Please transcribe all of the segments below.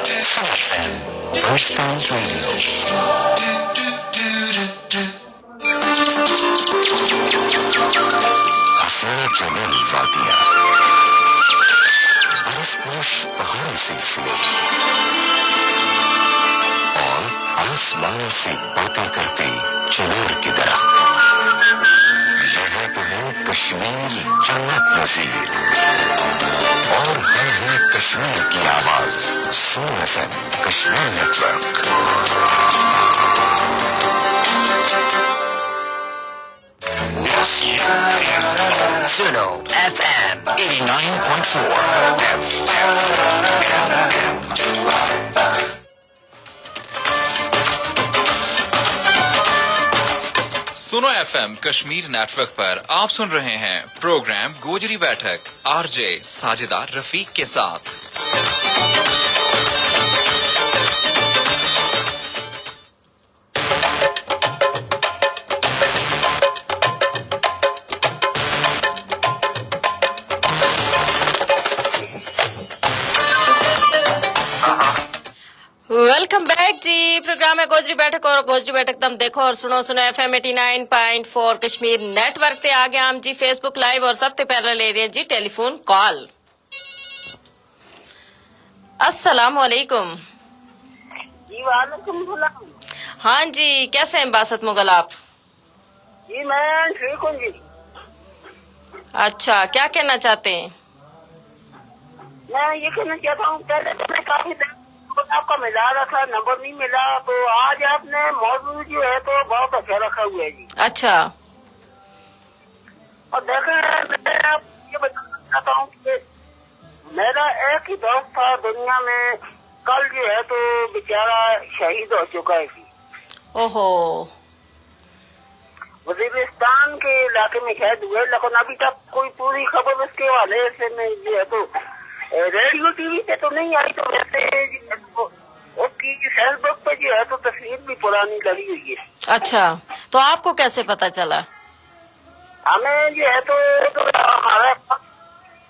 First Time Radio. हसीन जंगली वादियाँ, बर्फपोश पहाड़ी सिलसिले और आसमान से बातें करते चनोर की दरख्त। यह है तो है कश्मीर जन्नत नज़ीर और हम हैं कश्मीर की आवाज सुनो FM कश्मीर नेटवर्क। सुनो FM 89.4 सुनो एफएम कश्मीर नेटवर्क पर आप सुन रहे हैं प्रोग्राम गोजरी बैठक आरजे साजिदा रफीक के साथ। वेलकम बैक जी। प्रोग्राम है गोजरी बैठक और गोजरी बैठक तुम देखो और सुनो सुनो FM 89.4 कश्मीर नेटवर्क ते आ गया हम जी फेसबुक लाइव और सबसे पहले ले रहे हैं जी टेलीफोन कॉल। अस्सलाम वालेकुम। जी वालेकुम सलाम। हाँ जी, कैसे हैं बासत मुगल आप? जी मैं ठीक हूँ जी। अच्छा, क्या कहना चाहते हैं? मैं ये कहना चाहता हूँ पहले तो मैं काफी आपका मिला रहा था, नंबर नहीं मिला, तो आज आपने मौजूद जो है तो बहुत अच्छा रखा हुआ है जी। अच्छा, और देखें मैं आप ये बताना चाहता हूँ कि मेरा एक ही दोस्त था दुनिया में, कल जो है तो बेचारा शहीद हो चुका है जी। ओहो, वजीरिस्तान के इलाके में शायद हुए, लेकिन अभी तक कोई पूरी खबर उसके हवाले से में जो है तो रेडियो टीवी पे तो नहीं आई, तो वैसे उसकी फेसबुक पे जो है तो तस्वीर भी पुरानी लगी हुई है। अच्छा, तो आपको कैसे पता चला? हमें जो है तो हमारा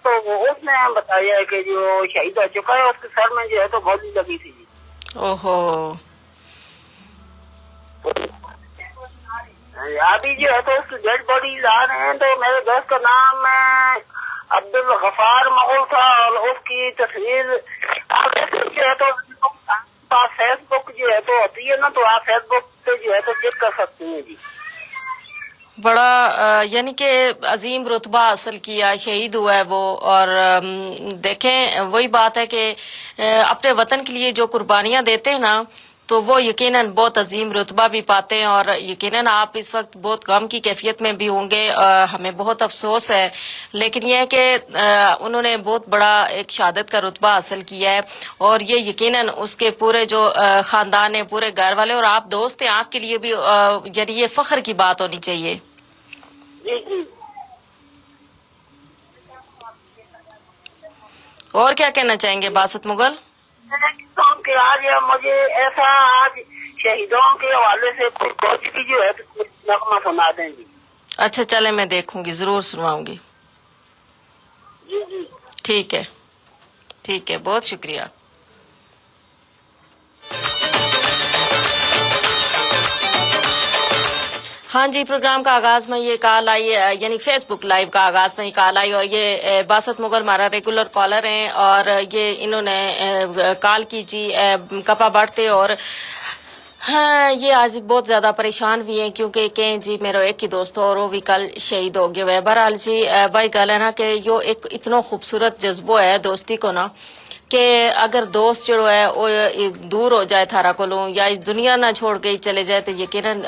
तो उसने बताया है कि जो शहीद हो चुका है उसके सर में जो है तो गोली लगी थी। ओहो, अभी जो है तो उसकी डेड बॉडी ला रहे हैं, तो मेरे दोस्त का नाम अब्दुल गफार मगुल था और उसकी तस्वीर जो है तो फेसबुक जो है तो होती है ना, तो आप फेसबुक पे जो है तो चेक कर सकती हैं जी। बड़ा यानी कि अजीम रुतबा हासिल किया, शहीद हुआ है वो। और देखें वही बात है कि अपने वतन के लिए जो कुर्बानियां देते हैं ना, तो वो यकीनन बहुत अजीम रुतबा भी पाते हैं। और यकीनन आप इस वक्त बहुत गम की कैफियत में भी होंगे, हमें बहुत अफसोस है, लेकिन यह है कि उन्होंने बहुत बड़ा एक शहादत का रुतबा हासिल किया है। और ये यकीनन उसके पूरे जो खानदान है, पूरे घर वाले और आप दोस्त हैं, आपके लिए भी यानी ये फख्र की बात होनी चाहिए। जी जी। और क्या कहना चाहेंगे बासत मुगल? कि आज मुझे ऐसा आज शहीदों के हवाले से कोई गोजरी जो है तो नगमा सुना देंगी। अच्छा, चले मैं देखूंगी, जरूर सुनवाऊंगी। जी जी ठीक है, ठीक है, बहुत शुक्रिया। हाँ जी, प्रोग्राम का आगाज में ये कॉल आई, यानी फेसबुक लाइव का आगाज में ये कॉल आई, और ये बासत मुगल हमारा रेगुलर कॉलर हैं और ये इन्होंने कॉल की जी कपा बढ़ते। और हाँ, ये आज बहुत ज्यादा परेशान भी हैं क्योंकि कहें जी मेरा एक ही दोस्त और वो भी कल शहीद हो गया है। बहरहाल जी भाई गल है ना कि यो एक इतना खूबसूरत जज्बो है दोस्ती को ना, कि अगर दोस्त जो है वो दूर हो जाए थारा कोलों या इस दुनिया ना छोड़ के चले जाए तो यकीनन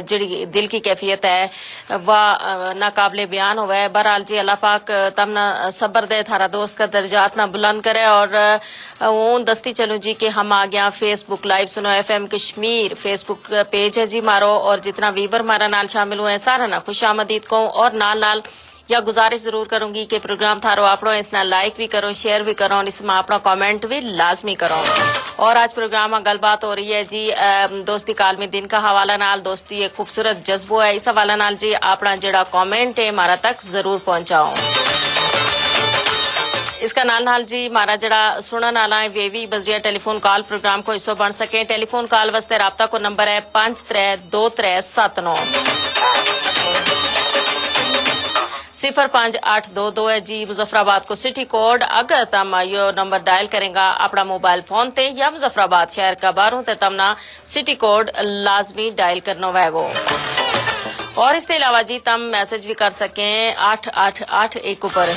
जी दिल की कैफियत है वह नाकाबिले बयान हुआ है। बहरहाल जी अल्लाह पाक तमना सब्र दे, थारा दोस्त का दर्जात ना बुलंद करे। और ऊन दस्ती चलूं जी कि हम आ गया फेसबुक लाइव सुनो FM कश्मीर फेसबुक पेज है जी मारो, और जितना वीवर हमारा नाल शामिल हुए हैं सारा ना खुश आमदीद को। और नाल नाल या गुजारिश जरूर करूंगी कि प्रोग्राम थारो आपड़ो इसना लाइक भी करो, शेयर भी करो और इसमें अपना कमेंट भी लाजमी करो। और आज प्रोग्राम में गलबात हो रही है जी दोस्ती कालमी दिन का हवाला नाल, दोस्ती एक खूबसूरत जज्बो है, इस हवाला नाल जी अपना जड़ा कमेंट है हमारा तक जरूर पहुंचाओ। ਇਸ ਕਾ ਨਾਲ ਜੀ ਮਾਰਾ ਜਿਹੜਾ ਸੁਣਨ ਵਾਲਾ ਹੈ ਵੇ ਵੀ ਬਜ਼ਰੀਆ ਟੈਲੀਫੋਨ ਕਾਲ ਪ੍ਰੋਗਰਾਮ ਕੋ ਹਿੱਸਾ ਬਣ ਸਕੇ ਟੈਲੀਫੋਨ ਕਾਲ ਵਾਸਤੇ ਰਾਬਤਾ ਕੋ ਨੰਬਰ ਹੈ 532379 05822 है जी मुजफ्फराबाद को सिटी कोड अगर तम यो नंबर डायल करेगा अपना मोबाइल फोन ते या मुजफ्फराबाद शहर का बारों ते तमना सिटी कोड लाजमी डायल करना वैगो और इसके अलावा जी तम मैसेज भी कर सकें 8881 ऊपर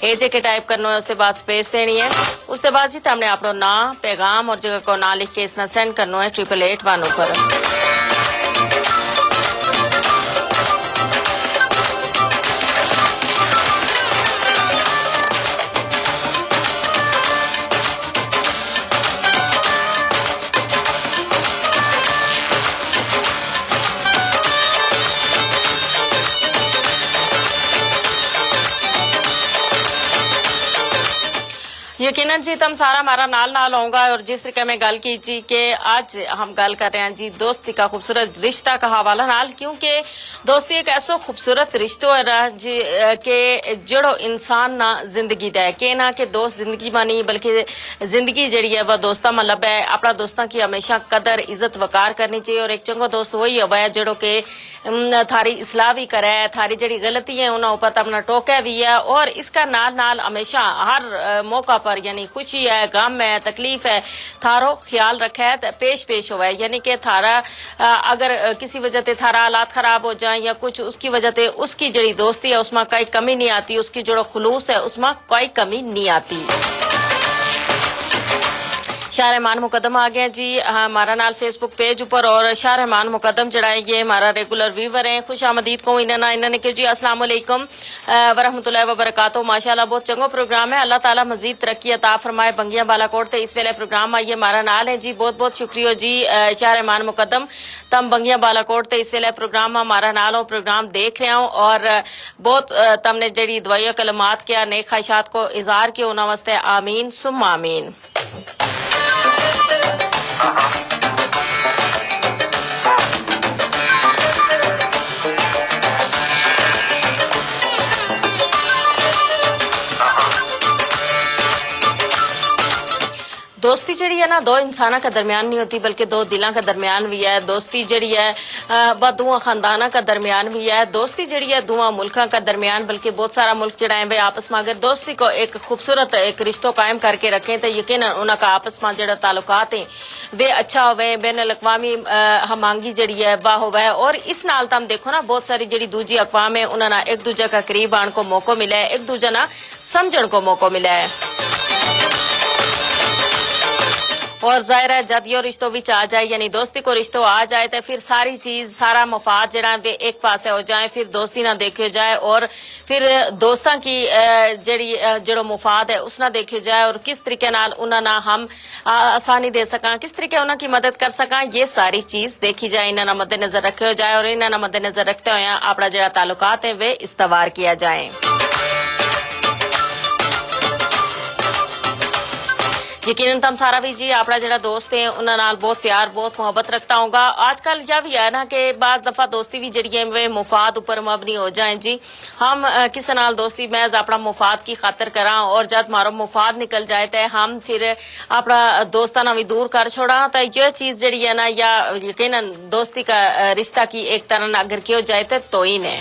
एजे के टाइप करना है उसके बाद स्पेस देनी है उसके बाद जी तमने अपना नाम पैगाम और जगह को ना लिख के इसना सेंड करना है 8881 ऊपर यकीनन जी तम सारा हमारा नाल होगा और जिस तरीके में गल की जी कि आज हम गल कर रहे हैं जी दोस्ती का खूबसूरत रिश्ता का हवाला नाल क्योंकि दोस्ती एक ऐसा खूबसूरत रिश्तो है ना जी के जड़ो इंसान ना जिंदगी दा है कि ना कि दोस्त जिंदगी मानी बल्कि जिंदगी जड़ी है वह दोस्ता मतलब है अपना दोस्तों की हमेशा कदर इज्जत वकार करनी चाहिए और एक चंगो दोस्त वही है जड़ो के थारी इसलाह भी करे थारी जड़ी गलती है उन्होंने ऊपर अपना टोका भी है और इसका नाल हमेशा हर मौका पर यानी खुशी है गम है तकलीफ है थारो ख्याल रखा है पेश हुआ है यानी कि थारा अगर किसी वजह से थारा हालात खराब हो जाए या कुछ उसकी वजह से उसकी जड़ी दोस्ती है उसमें कोई कमी नहीं आती उसकी जो खुलूस है उसमें कोई कमी नहीं आती शाह रहमान मुकदम आ गया जी हमारा नाल फेसबुक पेज ऊपर और शाह रहमान मुकदम जड़ा है ये हमारा रेगुलर व्यूवर है खुश आमदीद को इन्होंने कि जी अस्सलाम वालेकुम वरहमतुल्लाहि वबरकातुहू माशाल्लाह बहुत चंगो प्रोग्राम है अल्लाह ताला मजीद तरक्की अता फरमाए बंगिया बालाकोट ते इस वेले प्रोग्राम आइए हमारा नाल है जी बहुत बहुत शुक्रिया जी शाह रहमान मुकदम तम बंगिया बालाकोट ते इस वेले प्रोग्राम हमारा नाल हो प्रोग्राम देख रहे हो और बहुत तमने जड़ी दुआया कलमात किया नेक ख्वाहिशात को इजहार किया उन्होंने वास्ते आमीन सुम्मा आमीन दोस्ती जड़ी है ना दो इंसाना का दरमियान नहीं होती बल्कि दो दिलों का दरमियान भी है दोस्ती जड़ी है वह दुआ खानदाना का दरमियान भी है दोस्ती जड़ी है दुआ मुल्का का दरमियान बल्कि बहुत सारा मुल्क जड़ा है वे आपस में अगर दोस्ती को एक खूबसूरत एक रिश्तों कायम करके रखें तो यकीनन उनका आपस में जड़ा ताल्लुकात है वे अच्छा होवे बैन अल-अक़वामी हमांगी जड़ी है वाह होवे और इस नाल तम देखो ना बहुत सारी जड़ी दूजी अक़वाम है उन्होंने एक दूजे का करीब आने को मौका मिला है एक दूजा ना समझण को मौका मिला है और जाहिर है जद यो रिश्तों विच आ जाए यानी दोस्ती को रिश्तों आ जाए तो फिर सारी चीज सारा मफाद जड़ा वे एक पासे हो जाए फिर दोस्ती ना देखियो जाए और फिर दोस्तां की जड़ी जड़ो मुफाद है उस ना देखियो जाए और किस तरीके नाल उन्हें ना हम आसानी दे सका किस तरीके उन्हें की मदद कर सका ये सारी चीज देखी जाए इन्हें मद्देनजर रखियो जाए और इन्हें मद्देनजर रखते हुए अपना जड़ा ताल्लुकात है वे इस्तवार किया जाए यकीनन तम सारा भी जी अपना जड़ा दोस्त है उन्होंने नाल बहुत प्यार बहुत मोहब्बत रखता होगा आजकल यह भी है ना कि बाज दफा दोस्ती भी जड़ी है मुफाद ऊपर मबनी हो जाए जी हम किसी नाल दोस्ती महज अपना मुफाद की खातर करा और जब मारो मुफाद निकल जाए तो हम फिर अपना दोस्ताना भी दूर कर छोड़ा तो यह चीज जड़ी है ना या यकीनन दोस्ती का रिश्ता की एक तरह अगर किया जाए तो ही ने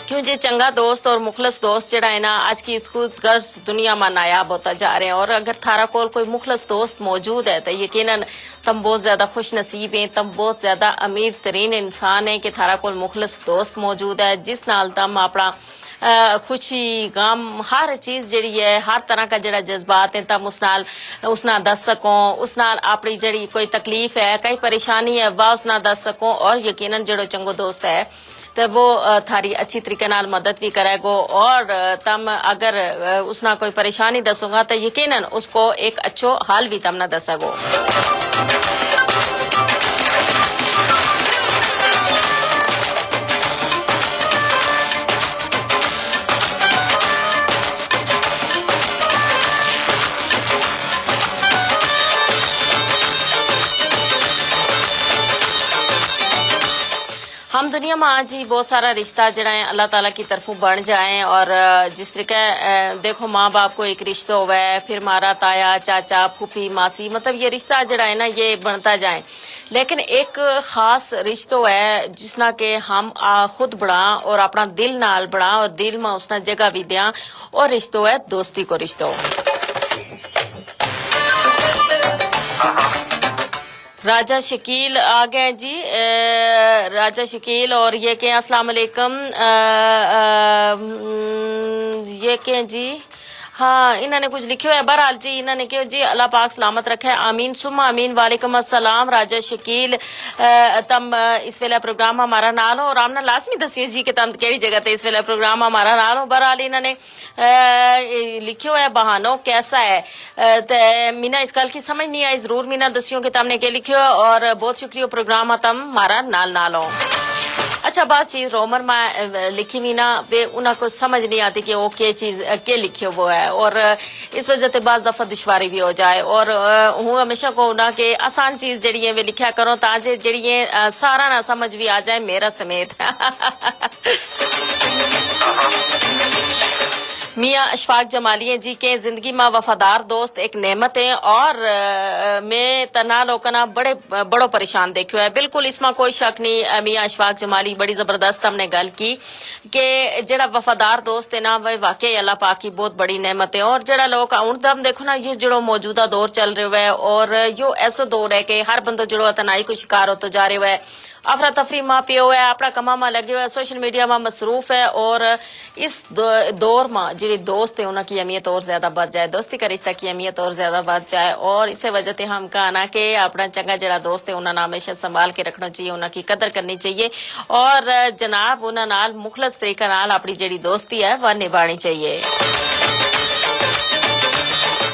क्यों जी चंगा दोस्त और मुखलस दोस्त जड़ा है ना आज की खुद गर्ज दुनिया में नायाब होता जा रहे हैं और अगर थारा कोल कोई मुखलस दोस्त मौजूद है तो यकीनन तम बहुत ज्यादा खुश नसीब हैं तम बहुत ज्यादा अमीर तरीन इंसान है कि थारा कोल मुखलस दोस्त मौजूद है जिस नाल तम अपना खुशी गम हर चीज जड़ी है हर तरह का जड़ा जज्बात है तम उस नाल दस सको उस नाल अपनी जड़ी कोई तकलीफ है कई परेशानी है वह उस नाल दस सको और यकीनन जड़ो चंगो दोस्त है तो वो थारी अच्छी तरीके नाल मदद भी करेगो और तम अगर उसना कोई परेशानी दसूंगा तो यकीनन उसको एक अच्छो हाल भी तम ना दसगो ہم دنیا میں آج ہی بہت سارا رشتہ جڑا ہے اللہ تعالیٰ کی طرفوں بن جائیں اور جس طریقے دیکھو ماں باپ کو ایک رشتہ ہوا ہے، پھر مارا تایا چاچا پھوپھی ماسی، مطلب یہ رشتہ جڑا ہے نا یہ بنتا جائیں، لیکن ایک خاص رشتہ ہے جس نہ کہ ہم خود بڑھا اور اپنا دل نال بڑھا اور دل میں اس نے جگہ بھی دیا، اور رشتہ ہے دوستی کو رشتہ راجہ شکیل آ گئے جی، راجہ شکیل، اور یہ کہ السلام علیکم، یہ کہ جی ہاں انہوں نے کچھ لکھے ہے، بہرحال جی انہوں نے کہ جی اللہ پاک سلامت رکھے، آمین ثم آمین۔ وعلیکم السلام راجہ شکیل، تم اس ویلے پروگرام ہمارا نال ہو اور آپ نے لازمی دسیو جی کہ تم کیڑی جگہ تے اس ویلے پروگرام ہمارا نال ہو۔ بہرحال انہوں نے لکھے ہے بہانو کیسا ہے، مینا اس گل کی سمجھ نہیں آئی، ضرور مینا دسیو کہ تم نے کیا لکھے ہو، اور بہت شکریہ پروگرام تم ہمارا نال ہو۔ اچھا بات چیز رومر میں لکھی ہوئی نا انہوں کو سمجھ نہیں آتی کہ وہ کیا چیز کیا لکھی وہ ہے، اور اس وجہ سے بعض دفعہ دشواری بھی ہو جائے، اور ہوں ہمیشہ کہوں نا کہ آسان چیز جڑی ہے وہ لکھیا کرو تاکہ جڑی ہے سارا نہ سمجھ بھی آ جائے میرا سمیت۔ میاں اشفاق جمالی ہیں جی کہ زندگی میں وفادار دوست ایک نعمت ہے، اور میں تنا لوکنا بڑو پریشان دیکھو ہے، بالکل اس میں کوئی شک نہیں۔ میاں اشفاق جمالی بڑی زبردست ہم نے گل کی کہ جڑا وفادار دوست ہے نا وہ واقعی اللہ پاک کی بہت بڑی نعمت ہے، اور جڑا لوگ ہوں تم دیکھو نا یہ جڑو موجودہ دور چل رہا ہے، اور یہ ایسا دور ہے کہ ہر بندہ جڑو تنہائی کو شکار ہوتا جا رہا ہے، افراتفری ماں پیو ہے، اپنا کما ماں لگے ہوئے، سوشل میڈیا میں مصروف ہے، اور اس دور میں جی دوست ہے انہوں کی اہمیت اور زیادہ بڑھ جائے، دوستی کا رشتہ کی اہمیت اور زیادہ بڑھ جائے، اور اسی وجہ سے ہم کہنا کہ اپنا چنگا جڑا دوست ہے انہوں نے ہمیشہ سنبھال کے رکھنا چاہیے، انہوں کی قدر کرنی چاہیے، اور جناب انہوں نال مخلص طریقہ نال اپنی جڑی دوستی ہے وہ نبھانی چاہیے۔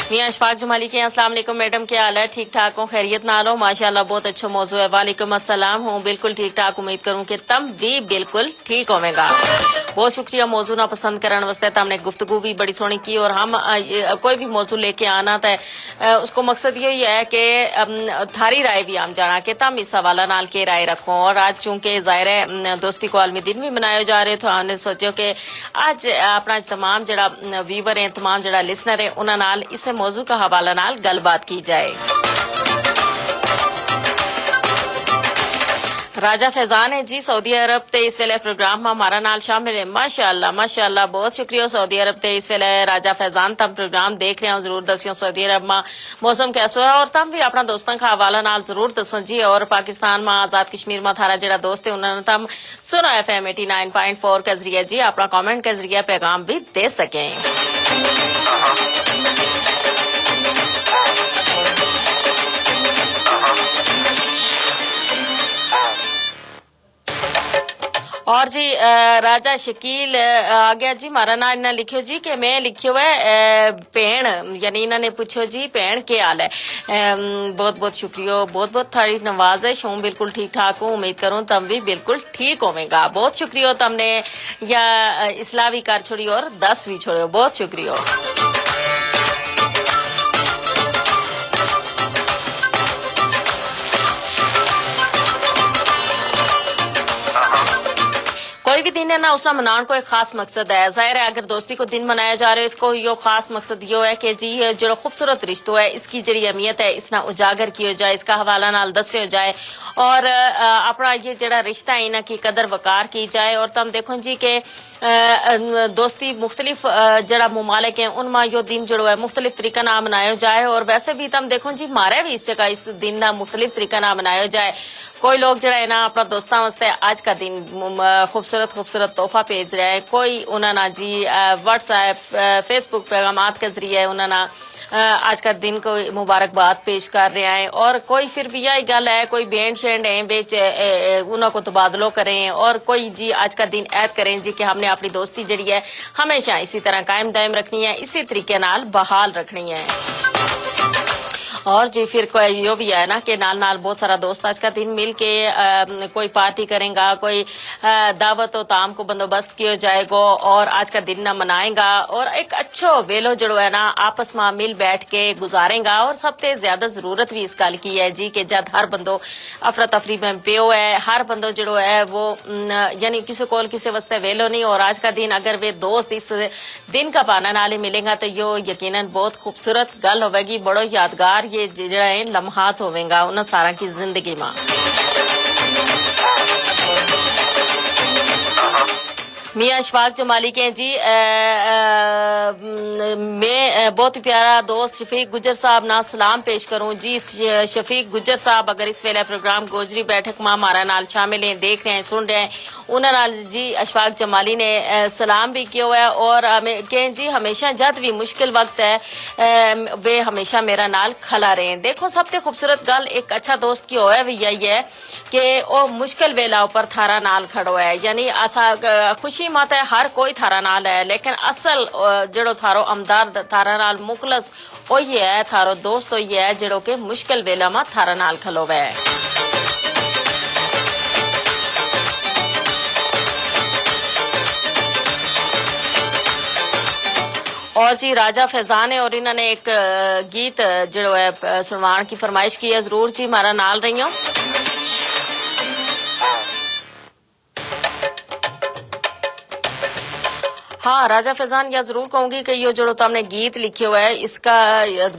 میاں اشفاق جمالی کے السلام علیکم میڈم، کیا حال ہے؟ ٹھیک ٹھاک ہوں، خیریت نال ہو؟ ماشاءاللہ بہت اچھا موضوع ہے۔ وعلیکم السلام، ہوں بالکل ٹھیک ٹھاک، امید کروں کہ تم بھی بالکل ٹھیک ہوے گا۔ بہت شکریہ موضوع نہ پسند کرنے واسطے، تم نے گفتگو بھی بڑی سونی کی، اور ہم کوئی بھی موضوع لے کے آنا تو اس کو مقصد یہی ہے کہ تھاری رائے بھی ہم جانا کہ تم اس حوالہ نال کے رائے رکھو، اور آج چونکہ ظاہر ہے دوستی کو عالمی دن بھی منائے جا رہے، تو ہم نے سوچو کہ آج اپنا تمام جڑا ویور ہیں، تمام جڑا لسنر ہے، انہوں نال اس موضوع کا حوالہ نال گل بات کی جائے۔ راجہ فیضان ہے جی سعودی عرب تے اس ویلے پروگرام میں ہمارا نال شامل ہے، ماشاءاللہ ماشاءاللہ بہت شکریہ سعودی عرب تے اس ویلے راجہ فیضان تم پروگرام دیکھ رہے ہو، ضرور دسیو سعودی عرب میں موسم کیسا ہے، اور تم بھی اپنا دوستوں کا حوالہ نال ضرور دسو جی، اور پاکستان میں آزاد کشمیر میں تھارا جڑا دوست ہے انہوں نے تم سنو FM 89.4 کے ذریعے جی اپنا کامنٹ کے ذریعے پیغام بھی دے سکیں۔ اور جی راجہ شکیل آ گیا جی، مارا نا انہیں لکھو جی کہ میں لکھو ہے بھین، یعنی انہوں نے پوچھو جی بھین کیا حال ہے، بہت بہت شکریہ، بہت بہت تھاری نوازش ہوں، بالکل ٹھیک ٹھاک ہوں، امید کروں تم بھی بالکل ٹھیک ہوے گا۔ بہت شکریہ تم نے یا اصلاح بھی کر چھوڑی اور 10 بھی چھوڑو، بہت شکریہ۔ کوئی بھی دن ہے نا اس میں مناؤ کو ایک خاص مقصد ہے، ظاہر ہے اگر دوستی کو دن منایا جا رہا ہے اس کو یہ خاص مقصد یہ ہے کہ جی جو خوبصورت رشتہ ہے اس کی جڑی اہمیت ہے اس نہ اجاگر کی ہو جائے، اس کا حوالہ نال دسیا جائے، اور اپنا یہ جڑا رشتہ ہے انہاں کی قدر وقار کی جائے۔ اور تم دیکھو جی کہ دوستی مختلف جڑا ممالک ہیں ان میں یہ دن جڑو ہے مختلف طریقہ نہ منایا جائے، اور ویسے بھی تم دیکھو جی مارے بھی اس جگہ اس دن نہ مختلف طریقہ نہ منایا جائے۔ کوئی لوگ جڑا ہے نا اپنا دوستاں واسطے آج کا دن خوبصورت تحفہ بھیج رہا ہے، کوئی انہوں نے جی واٹس ایپ فیس بک پیغامات کے ذریعے انہوں نے آج کا دن کو مبارکباد پیش کر رہے ہیں، اور کوئی پھر بھی یہی گل ہے کوئی بینڈ شینڈ ہیں بیچ انہوں کو تبادلوں کریں، اور کوئی جی آج کا دن عید کریں جی کہ ہم نے اپنی دوستی جڑی ہے ہمیشہ اسی طرح قائم دائم رکھنی ہے، اسی طریقے نال بحال رکھنی ہے۔ और जी फिर कोई यो भी है ना कि नाल नाल बहुत सारा दोस्त आज का दिन मिल के कोई पार्टी करेगा, कोई दावत और ताम को बंदोबस्त किया जाएगा और आज का दिन ना मनाएगा और एक अच्छो वेलो जड़ो है ना आपस में मिल बैठ के गुजारेगा। और सबसे ज्यादा जरूरत भी इस गल की है जी कि जब हर बंदो अफरा तफरी में पियो है, हर बंदो जड़ो है वो यानी किसी को किसी वास्ते वेलो नहीं। और आज का दिन अगर वे दोस्त इस दिन का पाना नाले मिलेगा तो यो यकीनन बहुत खूबसूरत गल होगी, बड़ो यादगार ये जड़ा है लम्हात होवेगा उन सारा की जिंदगी में। मियाँ अशफाक जमाली के जी मैं बहुत प्यारा दोस्त शफीक गुजर साहब ना सलाम पेश करूं जी। शफीक गुजर साहब अगर इस वेले प्रोग्राम गोजरी बैठक में हमारा नाल शामिल हैं, देख रहे हैं, सुन रहे हैं, उन्होंने जी अशफाक जमाली ने सलाम भी किया हुआ है और कहें जी हमेशा जब भी मुश्किल वक्त है वे हमेशा मेरा नाल खला रहे हैं। देखो सबसे खूबसूरत गल एक अच्छा दोस्त की होया भी यही है कि वो मुश्किल वेला ऊपर थारा नाल खड़ो है, यानी असा खुशी मत है हर कोई थारा नाल है, लेकिन असल जड़ो थारो अमदार थारा नाल मुखलस वही है, थारो दोस्त वही है जड़ो के मुश्किल वेला में थारा नाल खलोवे है। और जी राजा फैजान है और इन्होंने एक गीत जड़ो है सुनवाण की फरमाइश की है, जरूर जी हमारा नाल रही हूं। हाँ राजा फैजान यह जरूर कहूंगी कि यो जो तुमने गीत लिखे हुआ है इसका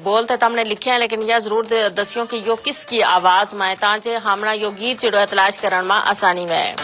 बोल तो तुमने लिखे हैं, लेकिन यह जरूर दसियो कि यो किसकी आवाज में है ताकि हमरा यो गीत जो है तलाश करने में आसानी में है।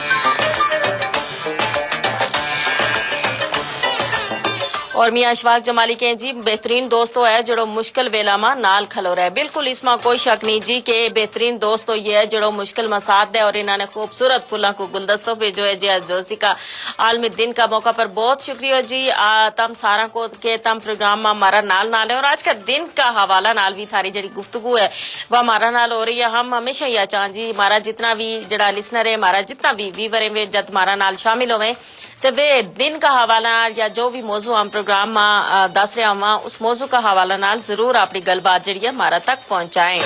और मियाँ अशफाक जमाली के जी बेहतरीन दोस्तों है जड़ो मुश्किल वेला में नाल खलो रहे, बिल्कुल इसमें कोई शक नहीं जी के बेहतरीन दोस्तों ये है जड़ो मुश्किल में साथ दे। और इन्होंने खूबसूरत फूलों को गुलदस्तों पे जो है जी आज दोस्ती का आलमी दिन का मौका पर बहुत शुक्रिया जी तम सारा को के तम प्रोग्राम में हमारा नाल नाल है। और आज का दिन का हवाला नाल भी थारी जड़ी गुफ्तगू है वह हमारा नाल हो रही है। हम हमेशा यह चाहें जी हमारा जितना भी जड़ा लिसनर है, हमारा जितना भी व्यूवर है, जब हमारा नाल शामिल होवे तो वे दिन का हवाला या जो भी मौजू हम प्रोग्राम में दस रहे हुआ उस मौजू का हवाला नाल जरूर अपनी गलबात जड़ी हमारा तक पहुंचाएं,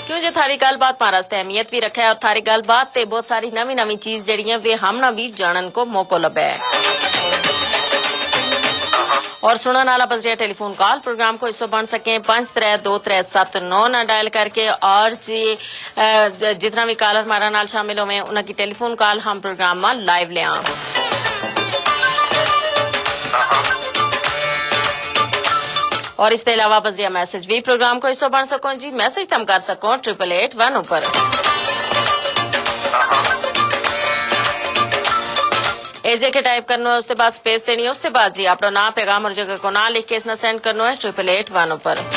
क्यों जो थारी गलबात हमारा अहमियत भी रखा है और थारी गलबात ते बहुत सारी नवी नवी चीज जड़ी है वे हमना भी जानन को मौको लबे है। और सुनने वाला बस रहा टेलीफोन कॉल प्रोग्राम को हिस्सा बन सके 532379 ना डायल करके। और जी जितना भी कॉलर हमारा नाल शामिल हुए उनकी टेलीफोन कॉल हम प्रोग्राम में लाइव ले आए। और इसके अलावा बजरिया मैसेज भी प्रोग्राम को हिस्सा बन सको जी, मैसेज तम कर सको 8881 ऊपर एजे के टाइप करना है, उसके बाद स्पेस देनी है, उसके बाद जी अपना नाम पैगाम और जगह को ना लिख के इसना सेंड करना है 8881 ऊपर।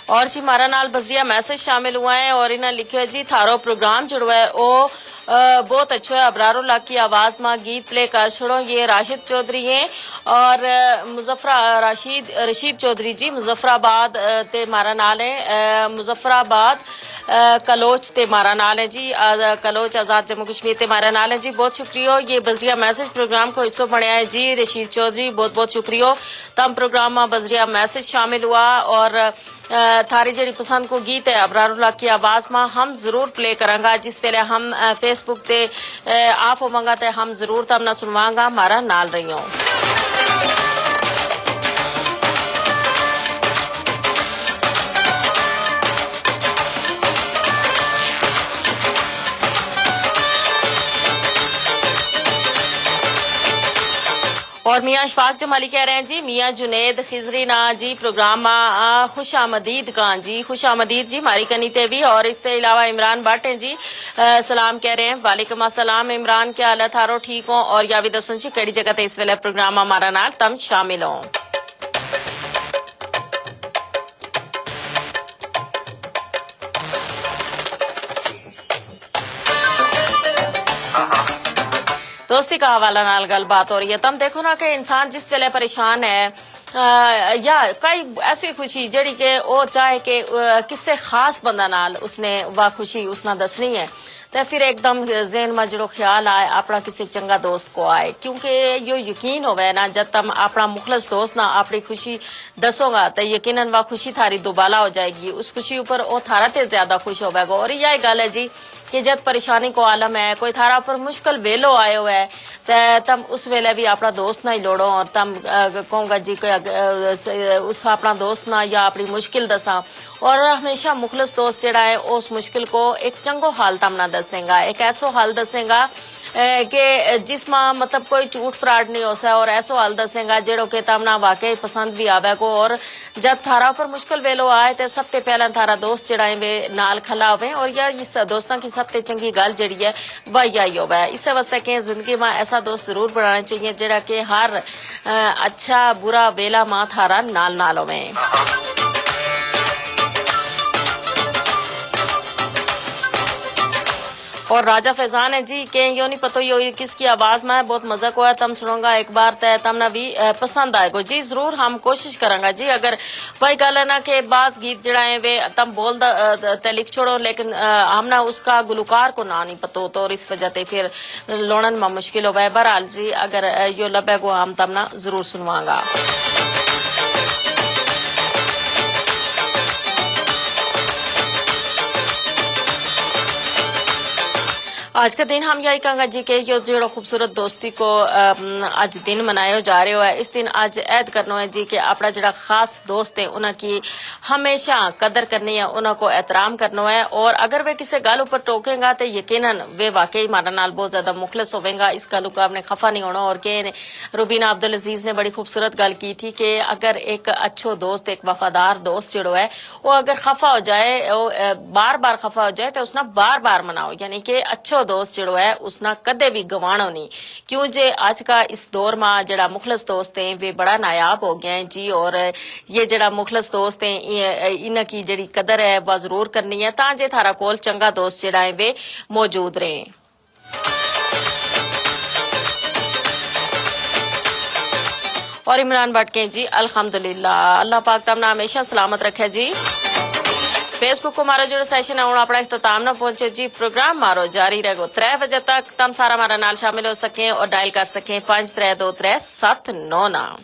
और जी हमारा नाल बजरिया मैसेज शामिल हुआ है और इन्हें लिखे है जी थारो प्रोग्राम जो है वो बहुत अच्छा है, अबरारुल्लाह की आवाज में गीत प्ले कर छोड़ो। ये राशिद चौधरी हैं और रशीद चौधरी जी मुजफ्फराबाद ते मारा नाल है, मुजफ्फराबाद कलोच ते मारा नाल है जी, कलोच आजाद जम्मू कश्मीर ते मारा नाल है जी। बहुत शुक्रिया ये बजरिया मैसेज प्रोग्राम को हिस्सा बनया है जी रशीद चौधरी, बहुत बहुत शुक्रिया। तम प्रोग्राम में बजरिया मैसेज शामिल हुआ और थारी जड़ी पसंद को गीत है अबरारुल्लाह की आवाज में हम जरूर प्ले करांगा। जिस वेले हम फेसबुक ते आप होवांगा ते हम जरूर तब ना सुनवांगा, हमारा नाल रही हो। और मियाँ अशफाक जमाली कह रहे हैं जी मियाँ जुनेद खिजरी ना जी प्रोग्राम खुश आमदीद का जी, खुश आमदीद जी हमारी कनी ते भी। और इसके अलावा इमरान भट्ट हैं जी सलाम कह रहे हैं, वालेकुम अस्सलाम इमरान, क्या हाल है थारो, ठीक हो? और या भी दसो जी कड़ी जगह इस वेले प्रोग्राम हमारा नाल तम शामिल हो। दोस्ती का हवाला नाल गल बात हो रही है। तम देखो ना कि इंसान जिस वेले परेशान है या कई ऐसी खुशी जड़ी के वो चाहे कि किसी खास बंदा नाल उसने वह खुशी उसना दसनी है तो फिर एकदम ज़हन में जो ख्याल आए अपना किसी चंगा दोस्त को आए क्योंकि यो यकीन होवे ना जब तुम अपना मुखलस दोस्त ना अपनी खुशी दसोगा तो यकीनन वह खुशी थारी दोबाला हो जाएगी उस खुशी ऊपर वो थारा ते ज्यादा खुश होगा। और यही गल है जी कि जब परेशानी को आलम है कोई थारा पर मुश्किल वेलो आयो है तो तम उस वेले भी अपना दोस्त ना ही लोड़ो और तम कहूँगा जी उस अपना दोस्त ना या अपनी मुश्किल दसा और हमेशा मुखलस दोस्त जड़ा है उस मुश्किल को एक चंगो हाल तम ना दस देगा एक ऐसो हाल दसेगा कि जिसमें मतलब कोई झूठ फ्रॉड नहीं हो सा और ऐसो हाल दसेगा जेड़ो के तमना वाकई पसंद भी आवे को और जब थारा पर मुश्किल वेलो आए तो सबसे पहला थारा दोस्त जड़ा है वे नाल खला होवे और या इस दोस्तों की सबसे चंगी गल जड़ी है वह यही होवे। इस वास्ते के जिंदगी में ऐसा दोस्त जरूर बनाना चाहिए जेड़ा कि हर अच्छा बुरा वेला मां थारा नाल नाल होवे। और राजा फैजान है जी के यो नहीं पता यो किसकी आवाज में है बहुत मजा को है तम सुनूंगा एक बार तय तमना भी पसंद आएगा जी जरूर हम कोशिश करेंगे जी। अगर वही गल है ना कि बास गीत जड़ा है वे तम बोल ते लिख छोड़ो लेकिन हमने उसका गुलकार को ना नहीं पता तो और इस वजह से फिर लोणन में मुश्किल हो गया। बहरहाल जी अगर यो लबे को हम तमना जरूर सुनवागा। आज का दिन हम यही कहेंगे जी के यो जो खूबसूरत दोस्ती को आज दिन मनाया जा रहे हो है इस दिन आज ऐद करना है जी कि अपना जड़ा खास दोस्त है उनकी हमेशा कदर करनी है उनको एहतराम करना है और अगर वे किसी गल ऊपर टोकेगा तो यकीनन वे वाकई मारा नाल बहुत ज्यादा मुखलस होवेगा। इस गल को आपने खफा नहीं होना। और के रुबीना अब्दुल अजीज ने बड़ी खूबसूरत गल की थी कि अगर एक अच्छो दोस्त एक वफादार दोस्त जो है वो अगर खफा हो जाए बार बार खफा हो जाए तो उसना बार बार मनाओ यानी कि अच्छो दोस्त जो है उसना कदे भी गवाणो नहीं क्यों जे आज का इस दौर में जड़ा मुखलस दोस्त है वे बड़ा नायाब हो गया है जी। और ये जड़ा मुखलस दोस्त है इनकी जड़ी कदर है वह जरूर करनी है ताजे थारा कोल चंगा दोस्त जड़ा है वे मौजूद रहे। और इमरान भट्ट के जी अल्हम्दुलिल्लाह अल्लाह पाक तमना हमेशा सलामत रखे जी। फेसबुक को मारो जो सेशन है अपना इख्तिताम न पहुंचे जी प्रोग्राम मारो जारी रहेगो 3 बजे तक तम सारा हमारा नाल शामिल हो सके और डायल कर सके 532379।